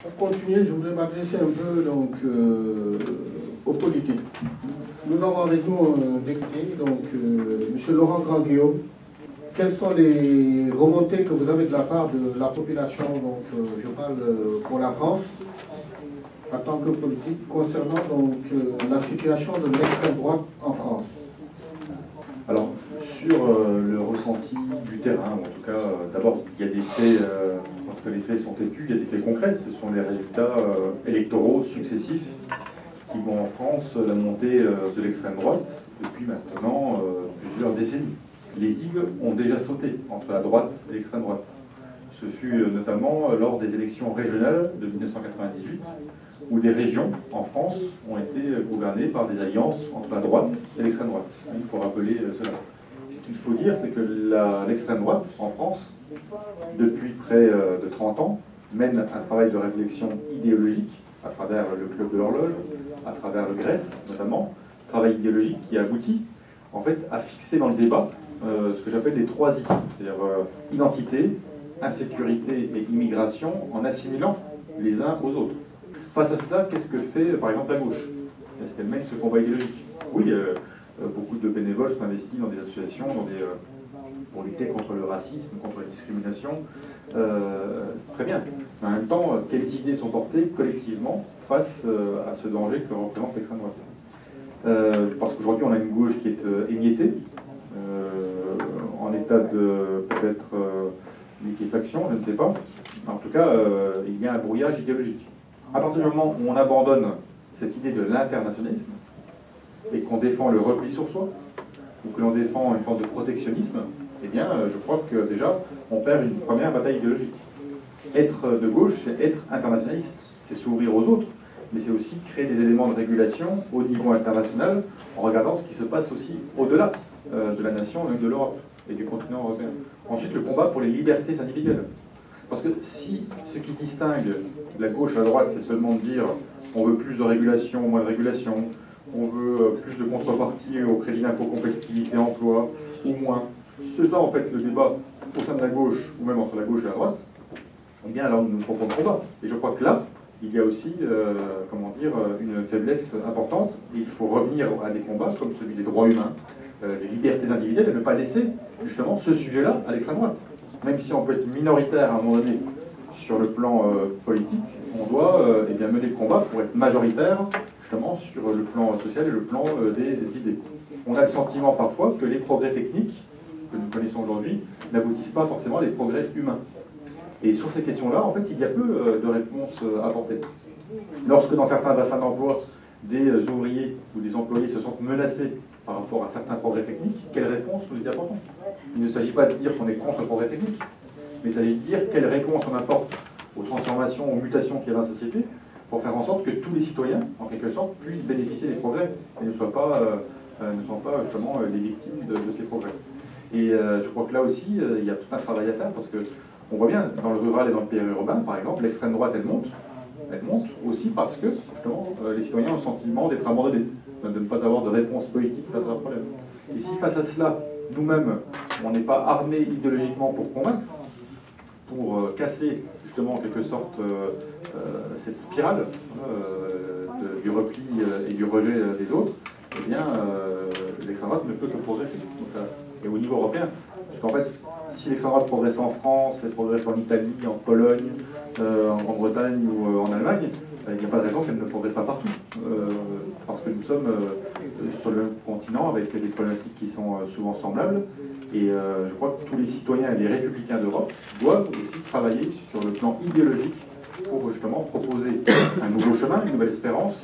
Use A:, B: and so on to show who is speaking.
A: Pour continuer, je voudrais m'adresser un peu aux politiques. Nous avons avec nous un député, M. Laurent Grand-Guillaume. Quelles sont les remontées que vous avez de la part de la population, je parle pour la France, en tant que politique, concernant la situation de l'extrême droite en France?
B: Alors, sur le ressenti du terrain, en tout cas, d'abord, il y a des faits, parce que les faits sont têtus, il y a des faits concrets, ce sont les résultats électoraux successifs qui vont en France la montée de l'extrême droite depuis maintenant plusieurs décennies. Les digues ont déjà sauté entre la droite et l'extrême droite. Ce fut notamment lors des élections régionales de 1998, où des régions en France ont été gouvernées par des alliances entre la droite et l'extrême droite. Il faut rappeler cela. Ce qu'il faut dire, c'est que l'extrême droite en France, depuis près de 30 ans, mène un travail de réflexion idéologique à travers le Club de l'Horloge, à travers le GRES notamment, travail idéologique qui aboutit en fait à fixer dans le débat ce que j'appelle les 3 I, c'est-à-dire identité, insécurité et immigration, en assimilant les uns aux autres. Face à cela, qu'est-ce que fait par exemple la gauche? Est-ce qu'elle mène ce combat idéologique? Oui, beaucoup de bénévoles sont investis dans des associations, pour lutter contre le racisme, contre la discrimination. C'est très bien. Mais en même temps, quelles idées sont portées collectivement face à ce danger que représente l'extrême droite? Parce qu'aujourd'hui, on a une gauche qui est émiettée, en état de peut-être liquéfaction, je ne sais pas. En tout cas, il y a un brouillage idéologique. À partir du moment où on abandonne cette idée de l'internationalisme et qu'on défend le repli sur soi, ou que l'on défend une forme de protectionnisme, eh bien, je crois que déjà, on perd une première bataille idéologique. Être de gauche, c'est être internationaliste, c'est s'ouvrir aux autres, mais c'est aussi créer des éléments de régulation au niveau international, en regardant ce qui se passe aussi au-delà de la nation, même de l'Europe et du continent européen. Ensuite, le combat pour les libertés individuelles. Parce que si ce qui distingue la gauche à la droite, c'est seulement de dire on veut plus de régulation, moins de régulation, on veut plus de contrepartie au crédit d'impôt compétitivité emploi, ou moins, si c'est ça en fait le débat au sein de la gauche, ou même entre la gauche et la droite, eh bien alors nous nous trompons de combat. Et je crois que là, il y a aussi, une faiblesse importante, et il faut revenir à des combats comme celui des droits humains, les libertés individuelles, et ne pas laisser justement ce sujet-là à l'extrême droite. Même si on peut être minoritaire à un moment donné sur le plan politique, on doit mener le combat pour être majoritaire justement sur le plan social et le plan des idées. On a le sentiment parfois que les progrès techniques que nous connaissons aujourd'hui n'aboutissent pas forcément à des progrès humains. Et sur ces questions-là, en fait, il y a peu de réponses apportées. Lorsque dans certains bassins d'emploi, des ouvriers ou des employés se sentent menacés par rapport à certains progrès techniques, quelle réponse nous y apportons? Il ne s'agit pas de dire qu'on est contre le progrès technique, mais il s'agit de dire quelle réponse on apporte aux transformations, aux mutations qu'il y a dans la société, pour faire en sorte que tous les citoyens, en quelque sorte, puissent bénéficier des progrès et ne soient pas justement les victimes de ces progrès. Et je crois que là aussi, il y a tout un travail à faire, parce qu'on voit bien, dans le rural et dans le périurbain, par exemple, l'extrême droite, elle monte aussi parce que, justement, les citoyens ont le sentiment d'être abandonnés, de ne pas avoir de réponse politique face à leurs problèmes. Et si face à cela, nous-mêmes, on n'est pas armés idéologiquement pour convaincre, pour casser justement en quelque sorte cette spirale du repli et du rejet des autres, eh bien l'extrême droite ne peut que progresser. Et au niveau européen, parce qu'en fait, si l'extrême droite progresse en France, elle progresse en Italie, en Pologne, en Grande-Bretagne ou en Allemagne, il n'y a pas de raison qu'elle ne progresse pas partout. Parce que nous sommes sur le même continent avec des problématiques qui sont souvent semblables. Et je crois que tous les citoyens et les républicains d'Europe doivent aussi travailler sur le plan idéologique pour justement proposer un nouveau chemin, une nouvelle espérance.